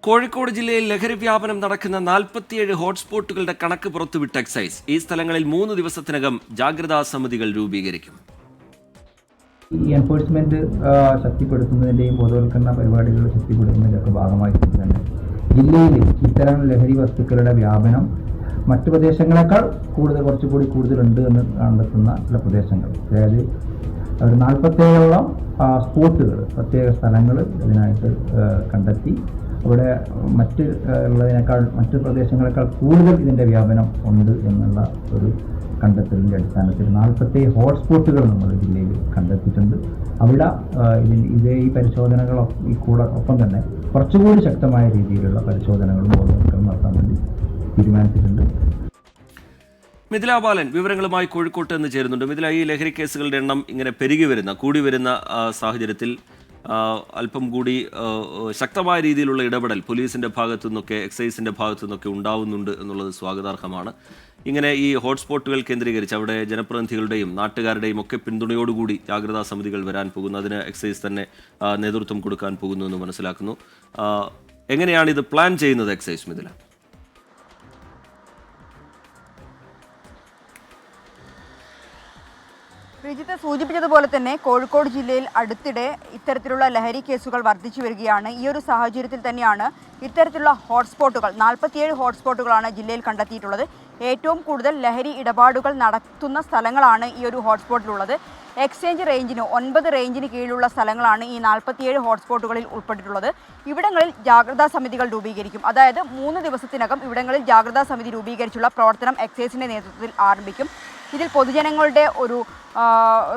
കോഴിക്കോട് ജില്ലയിൽ ലഹരി വ്യാപനം നടക്കുന്ന 47 ഹോട്ട്സ്പോട്ടുകളുടെ കണക്ക് പുറത്തുവിട്ട എക്സൈസ്. ഈ സ്ഥലങ്ങളിൽ 3 ദിവസത്തിനകം ജാഗ്രതാ സമിതികൾ രൂപീകരിക്കും. ഈ എൻഫോഴ്സ്മെന്റ് ശക്തിപ്പെടുത്തുന്നതിന്റെയും ബോധവൽക്കരണ പരിപാടികൾ ശക്തിപ്പെടുത്തുന്നതിൻ്റെയൊക്കെ ഭാഗമായി തന്നെ ജില്ലയിൽ ഇത്തരം ലഹരി വസ്തുക്കളുടെ വ്യാപനം മറ്റു പ്രദേശങ്ങളെക്കാൾ കുറച്ചുകൂടി കൂടുതലുണ്ട് എന്ന് കണ്ടെത്തുന്ന ചില പ്രദേശങ്ങൾ, അതായത് ഒരു 47ഓളം സ്പോട്ടുകൾ, പ്രത്യേക സ്ഥലങ്ങൾ ഇതിനായിട്ട് കണ്ടെത്തി. അവിടെ മറ്റ് പ്രദേശങ്ങളെക്കാൾ കൂടുതൽ ഇതിൻ്റെ വ്യാപനം ഉണ്ട് എന്നുള്ള ഒരു കണ്ടെത്തലിൻ്റെ അടിസ്ഥാനത്തിൽ 47 ഹോട്ട്സ്പോട്ടുകൾ നമ്മൾ ജില്ലയിൽ കണ്ടെത്തിയിട്ടുണ്ട്. അവിടെ ഈ പരിശോധനകൾ ഒപ്പം തന്നെ കുറച്ചുകൂടി ശക്തമായ രീതിയിലുള്ള പരിശോധനകളും ബോധവൽക്കരണം നടത്താൻ വേണ്ടി തീരുമാനിച്ചിട്ടുണ്ട്. മിഥില ബാലൻ വിവരങ്ങളുമായി കോഴിക്കോട്ട് നിന്ന് ചേരുന്നുണ്ട്. മിഥില, ഈ ലഹരി കേസുകളുടെ എണ്ണം ഇങ്ങനെ കൂടി വരുന്ന സാഹചര്യത്തിൽ അല്പം കൂടി ശക്തമായ രീതിയിലുള്ള ഇടപെടൽ പോലീസിൻ്റെ ഭാഗത്തു നിന്നൊക്കെ എക്സൈസിൻ്റെ ഭാഗത്തു നിന്നൊക്കെ ഉണ്ടാവുന്നുണ്ട് എന്നുള്ളത് സ്വാഗതാർഹമാണ്. ഇങ്ങനെ ഈ ഹോട്ട്സ്പോട്ടുകൾ കേന്ദ്രീകരിച്ച് അവിടെ ജനപ്രതിനിധികളുടെയും നാട്ടുകാരുടെയും ഒക്കെ പിന്തുണയോടുകൂടി ജാഗ്രതാ സമിതികൾ വരാൻ പോകുന്നു. അതിന് എക്സൈസ് തന്നെ നേതൃത്വം കൊടുക്കാൻ പോകുന്നു എന്ന് മനസ്സിലാക്കുന്നു. എങ്ങനെയാണ് ഇത് പ്ലാൻ ചെയ്യുന്നത് എക്സൈസ്, മിഥില? ശ്രീജിത്ത് സൂചിപ്പിച്ചതുപോലെ തന്നെ കോഴിക്കോട് ജില്ലയിൽ അടുത്തിടെ ഇത്തരത്തിലുള്ള ലഹരി കേസുകൾ വർദ്ധിച്ചു വരികയാണ്. ഈ ഒരു സാഹചര്യത്തിൽ തന്നെയാണ് ഇത്തരത്തിലുള്ള ഹോട്ട്സ്പോട്ടുകൾ 47 ഹോട്ട്സ്പോട്ടുകളാണ് ജില്ലയിൽ കണ്ടെത്തിയിട്ടുള്ളത്. ഏറ്റവും കൂടുതൽ ലഹരി ഇടപാടുകൾ നടത്തുന്ന സ്ഥലങ്ങളാണ് ഈ ഒരു ഹോട്ട്സ്പോട്ടിലുള്ളത്. എക്സ്ചേഞ്ച് റേഞ്ചിന് 9 റേഞ്ചിന് കീഴിലുള്ള സ്ഥലങ്ങളാണ് ഈ 47 ഹോട്ട്സ്പോട്ടുകളിൽ ഉൾപ്പെട്ടിട്ടുള്ളത്. ഇവിടങ്ങളിൽ ജാഗ്രതാ സമിതികൾ രൂപീകരിക്കും. അതായത് 3 ദിവസത്തിനകം ഇവിടങ്ങളിൽ ജാഗ്രതാ സമിതി രൂപീകരിച്ചുള്ള പ്രവർത്തനം എക്സൈസിൻ്റെ നേതൃത്വത്തിൽ ആരംഭിക്കും. ഇതിൽ പൊതുജനങ്ങളുടെ ഒരു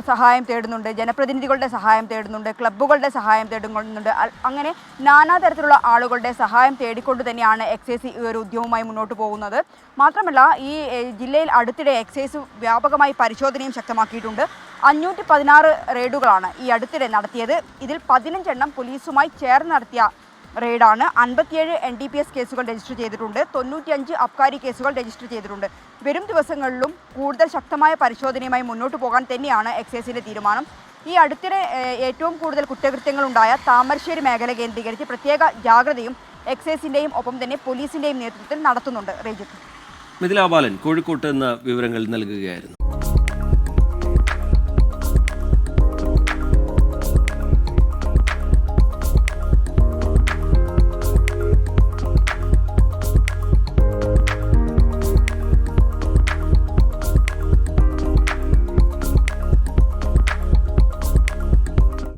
സഹായം തേടുന്നുണ്ട്, ജനപ്രതിനിധികളുടെ സഹായം തേടുന്നുണ്ട്, ക്ലബ്ബുകളുടെ സഹായം തേടുന്നുണ്ട്. അങ്ങനെ നാനാതരത്തിലുള്ള ആളുകളുടെ സഹായം തേടിക്കൊണ്ട് തന്നെയാണ് എക്സൈസ് ഈ ഒരു ഉദ്യമവുമായി മുന്നോട്ട് പോകുന്നത്. മാത്രമല്ല, ഈ ജില്ലയിൽ അടുത്തിടെ എക്സൈസ് വ്യാപകമായി പരിശോധനയും ശക്തമാക്കിയിട്ടുണ്ട്. 516 റെയ്ഡുകളാണ് ഈ അടുത്തിടെ നടത്തിയത്. ഇതിൽ 15 എണ്ണം പോലീസുമായി ചേർന്ന് നടത്തിയ റെയ്ഡാണ്. 57 NDPS കേസുകൾ രജിസ്റ്റർ ചെയ്തിട്ടുണ്ട്. 95 അബ്കാരി കേസുകൾ രജിസ്റ്റർ ചെയ്തിട്ടുണ്ട്. വരും ദിവസങ്ങളിലും കൂടുതൽ ശക്തമായ പരിശോധനയുമായി മുന്നോട്ട് പോകാൻ തന്നെയാണ് എക്സൈസിൻ്റെ തീരുമാനം. ഈ അടുത്തിടെ ഏറ്റവും കൂടുതൽ കുറ്റകൃത്യങ്ങളുണ്ടായ താമരശ്ശേരി മേഖല കേന്ദ്രീകരിച്ച് പ്രത്യേക ജാഗ്രതയും എക്സൈസിൻ്റെയും ഒപ്പം തന്നെ പോലീസിൻ്റെയും നേതൃത്വത്തിൽ നടത്തുന്നുണ്ട്. രഞ്ജിത്ത്. മിഥില ബാലൻ കോഴിക്കോട്ട് നിന്ന് വിവരങ്ങൾ നൽകുകയായിരുന്നു.